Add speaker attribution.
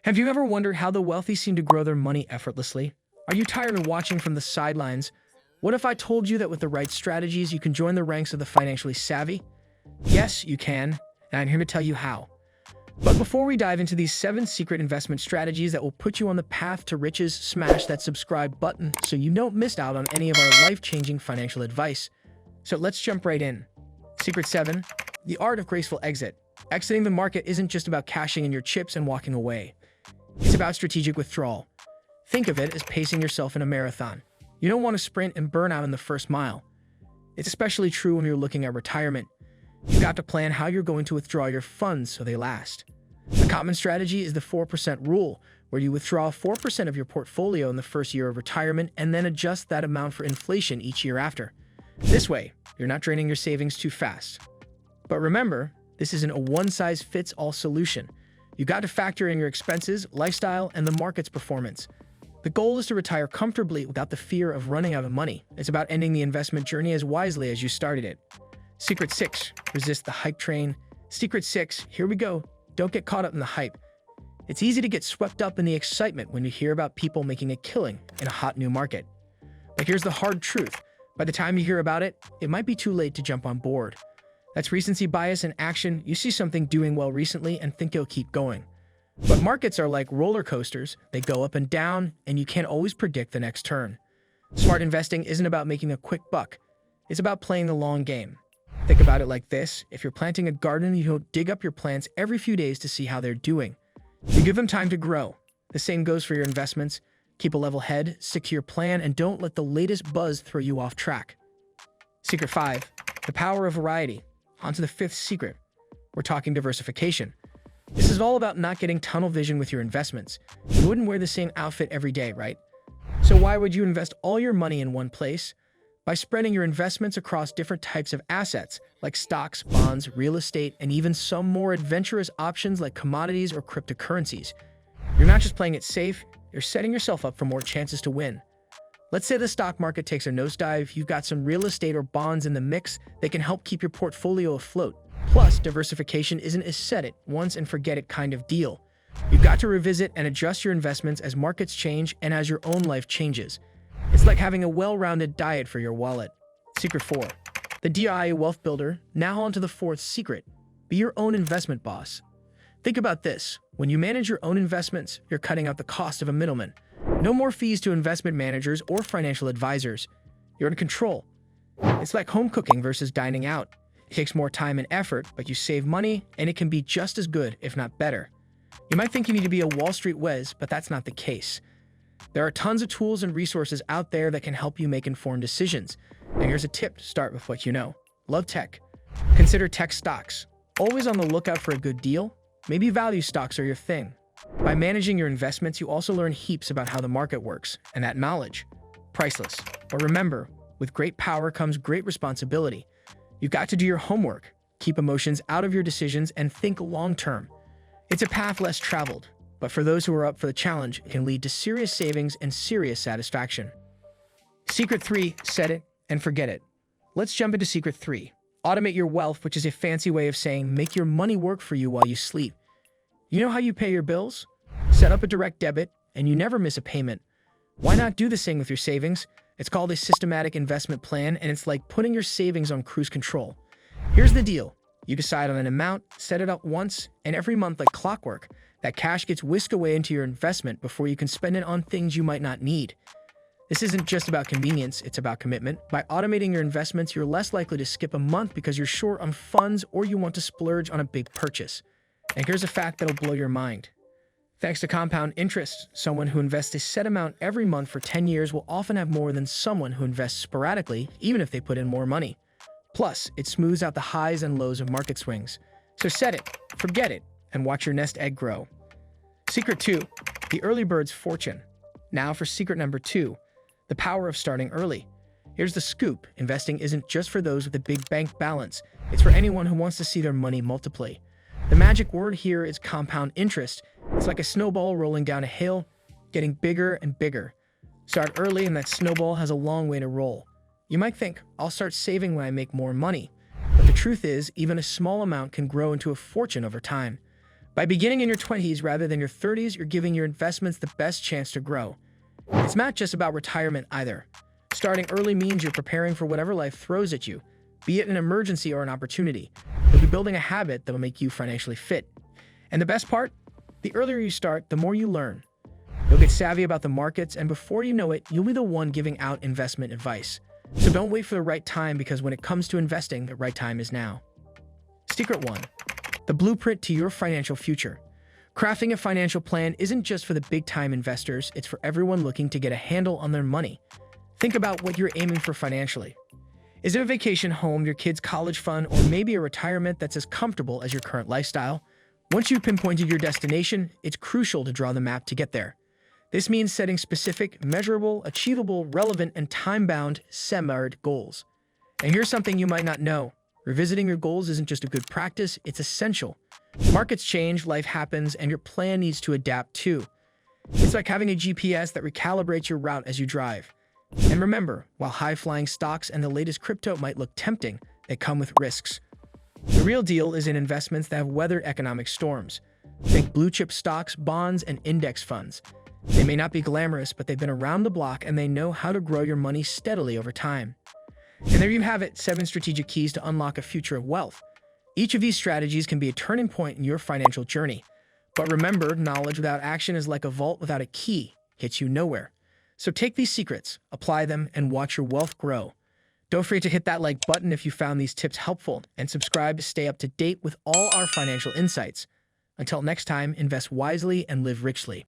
Speaker 1: Have you ever wondered how the wealthy seem to grow their money effortlessly? Are you tired of watching from the sidelines? What if I told you that with the right strategies, you can join the ranks of the financially savvy? Yes, you can, and I'm here to tell you how. But before we dive into these 7 secret investment strategies that will put you on the path to riches, smash that subscribe button so you don't miss out on any of our life-changing financial advice. So let's jump right in. Secret 7, the art of graceful exit. Exiting the market isn't just about cashing in your chips and walking away. It's about strategic withdrawal. Think of it as pacing yourself in a marathon. You don't want to sprint and burn out in the first mile. It's especially true when you're looking at retirement. You've got to plan how you're going to withdraw your funds so they last. A common strategy is the 4% rule, where you withdraw 4% of your portfolio in the first year of retirement and then adjust that amount for inflation each year after. This way, you're not draining your savings too fast. But remember, this isn't a one-size-fits-all solution. You got to factor in your expenses, lifestyle, and the market's performance. The goal is to retire comfortably without the fear of running out of money. It's about ending the investment journey as wisely as you started it. Secret 6, resist the hype train. Secret 6, here we go. Don't get caught up in the hype. It's easy to get swept up in the excitement when you hear about people making a killing in a hot new market. But here's the hard truth. By the time you hear about it, it might be too late to jump on board. That's recency bias in action. You see something doing well recently and think it'll keep going. But markets are like roller coasters. They go up and down, and you can't always predict the next turn. Smart investing isn't about making a quick buck. It's about playing the long game. Think about it like this. If you're planting a garden, you don't dig up your plants every few days to see how they're doing. You give them time to grow. The same goes for your investments. Keep a level head, stick to your plan, and don't let the latest buzz throw you off track. Secret 5, the power of variety. On to the 5th secret. We're talking diversification. This is all about not getting tunnel vision with your investments. You wouldn't wear the same outfit every day, right? So why would you invest all your money in one place? By spreading your investments across different types of assets, like stocks, bonds, real estate, and even some more adventurous options like commodities or cryptocurrencies. You're not just playing it safe, you're setting yourself up for more chances to win. Let's say the stock market takes a nosedive, you've got some real estate or bonds in the mix that can help keep your portfolio afloat. Plus, diversification isn't a set it once and forget it kind of deal. You've got to revisit and adjust your investments as markets change and as your own life changes. It's like having a well-rounded diet for your wallet. Secret 4, the DIY Wealth Builder. Now on to the 4th secret. Be your own investment boss. Think about this. When you manage your own investments, you're cutting out the cost of a middleman. No more fees to investment managers or financial advisors. You're in control. It's like home cooking versus dining out. It takes more time and effort, but you save money, and it can be just as good, if not better. You might think you need to be a Wall Street whiz, but that's not the case. There are tons of tools and resources out there that can help you make informed decisions. And here's a tip to start with what you know. Love tech. Consider tech stocks. Always on the lookout for a good deal? Maybe value stocks are your thing. By managing your investments, you also learn heaps about how the market works, and that knowledge, priceless. But remember, with great power comes great responsibility. You've got to do your homework, keep emotions out of your decisions, and think long-term. It's a path less traveled, but for those who are up for the challenge, it can lead to serious savings and serious satisfaction. Secret 3, set it and forget it. Let's jump into Secret 3. Automate your wealth, which is a fancy way of saying make your money work for you while you sleep. You know how you pay your bills? Set up a direct debit, and you never miss a payment. Why not do the same with your savings? It's called a systematic investment plan, and it's like putting your savings on cruise control. Here's the deal. You decide on an amount, set it up once, and every month like clockwork, that cash gets whisked away into your investment before you can spend it on things you might not need. This isn't just about convenience, it's about commitment. By automating your investments, you're less likely to skip a month because you're short on funds or you want to splurge on a big purchase. And here's a fact that'll blow your mind. Thanks to compound interest, someone who invests a set amount every month for 10 years will often have more than someone who invests sporadically, even if they put in more money. Plus, it smooths out the highs and lows of market swings. So set it, forget it, and watch your nest egg grow. Secret 2, the early bird's fortune. Now for secret number 2, the power of starting early. Here's the scoop. Investing isn't just for those with a big bank balance. It's for anyone who wants to see their money multiply. The magic word here is compound interest. It's like a snowball rolling down a hill, getting bigger and bigger. Start early and that snowball has a long way to roll. You might think, I'll start saving when I make more money. But the truth is, even a small amount can grow into a fortune over time. By beginning in your 20s rather than your 30s, you're giving your investments the best chance to grow. It's not just about retirement either. Starting early means you're preparing for whatever life throws at you, be it an emergency or an opportunity. You'll be building a habit that will make you financially fit. And the best part? The earlier you start, the more you learn. You'll get savvy about the markets, and before you know it, you'll be the one giving out investment advice. So don't wait for the right time, because when it comes to investing, the right time is now. Secret 1. The blueprint to your financial future. Crafting a financial plan isn't just for the big-time investors, it's for everyone looking to get a handle on their money. Think about what you're aiming for financially. Is it a vacation home, your kid's college fund, or maybe a retirement that's as comfortable as your current lifestyle? Once you've pinpointed your destination, it's crucial to draw the map to get there. This means setting specific, measurable, achievable, relevant, and time-bound, SMART goals. And here's something you might not know. Revisiting your goals isn't just a good practice, it's essential. Markets change, life happens, and your plan needs to adapt too. It's like having a GPS that recalibrates your route as you drive. And remember, while high-flying stocks and the latest crypto might look tempting, they come with risks. The real deal is in investments that have weathered economic storms. Think blue-chip stocks, bonds, and index funds. They may not be glamorous, but they've been around the block and they know how to grow your money steadily over time. And there you have it, 7 strategic keys to unlock a future of wealth. Each of these strategies can be a turning point in your financial journey. But remember, knowledge without action is like a vault without a key, gets you nowhere. So take these secrets, apply them, and watch your wealth grow. Don't forget to hit that like button if you found these tips helpful, and subscribe to stay up to date with all our financial insights. Until next time, invest wisely and live richly.